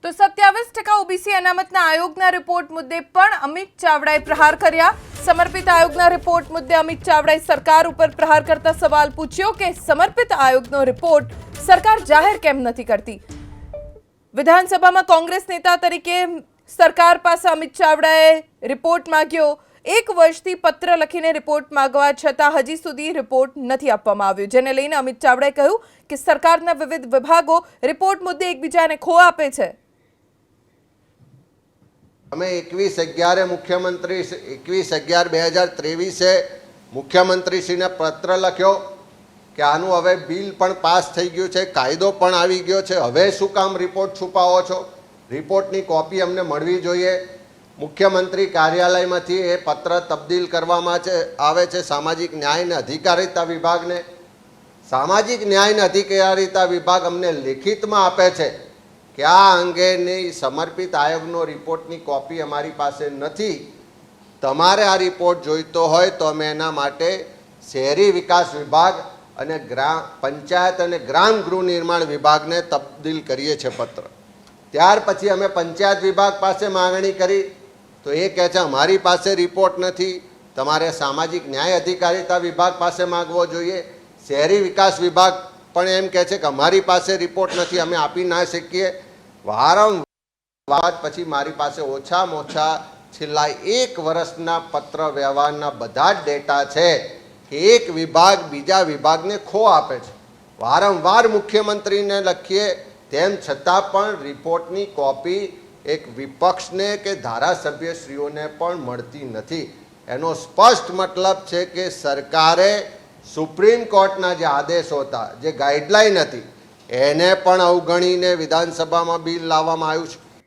તો 27% ઓબીસી અનામતના આયોગના રિપોર્ટ મુદ્દે પણ અમિત ચાવડાએ પ્રહાર કર્યા। સમર્પિત આયોગના રિપોર્ટ મુદ્દે અમિત ચાવડાએ સરકાર ઉપર પ્રહાર કરતા સવાલ પૂછ્યો કે સમર્પિત આયોગનો રિપોર્ટ સરકાર જાહેર કેમ નથી કરતી। વિધાનસભામાં કોંગ્રેસ નેતા તરીકે સરકાર પાસે અમિત ચાવડાએ રિપોર્ટ માંગ્યો। 1 વર્ષથી પત્ર લખીને રિપોર્ટ માંગવા છતાં હજી સુધી રિપોર્ટ નથી આપવામાં આવ્યો, જેને લઈને અમિત ચાવડાએ કહ્યું કે સરકારના વિવિધ વિભાગો રિપોર્ટ મુદ્દે એકબીજાને ખો આપે છે। અમે 21/11 મુખ્યમંત્રી 21/11/2023 મુખ્યમંત્રીશ્રીને પત્ર લખ્યો કે આનું હવે બિલ પણ પાસ થઈ ગયું છે, કાયદો પણ આવી ગયો છે, હવે શું કામ રિપોર્ટ છુપાવો છો? રિપોર્ટની કોપી અમને મળવી જોઈએ। મુખ્યમંત્રી કાર્યાલયમાંથી એ પત્ર તબદીલ કરવામાં આવે છે સામાજિક ન્યાય અને અધિકારિતા વિભાગને। સામાજિક ન્યાય અને અધિકારિતા વિભાગ અમને લિખિતમાં આપે છે કે આ અંગેની સમર્પિત આયોગનો રિપોર્ટની કોપી અમારી પાસે નથી। તમારે આ રિપોર્ટ જોઈતો હોય તો અમે એના માટે શહેરી વિકાસ વિભાગ અને પંચાયત અને ગ્રામ ગૃહ નિર્માણ વિભાગને તબદીલ કરીએ છીએ પત્ર। ત્યાર પછી અમે પંચાયત વિભાગ પાસે માગણી કરી તો એ કહે છે અમારી પાસે રિપોર્ટ નથી, તમારે સામાજિક ન્યાય અધિકારિતા વિભાગ પાસે માગવો જોઈએ। શહેરી વિકાસ વિભાગ પણ એમ કહે છે કે અમારી પાસે રિપોર્ટ નથી, અમે આપી ના શકીએ। વારંવાર પછી મારી પાસે ઓછામાં ઓછા છેલ્લા 1 વર્ષના પત્ર વ્યવહારના બધા જ ડેટા છે કે એક વિભાગ બીજા વિભાગને ખો આપે છે। વારંવાર મુખ્યમંત્રીને લખીએ તેમ છતાં પણ રિપોર્ટની કોપી એક વિપક્ષને કે ધારાસભ્યશ્રીઓને પણ મળતી નથી। એનો સ્પષ્ટ મતલબ છે કે સરકારે સુપ્રીમ કોર્ટના જે આદેશો હતા, જે ગાઈડલાઈન હતી, એને પણ અવગણીને વિધાનસભામાં બિલ લાવવામાં આવ્યું છે।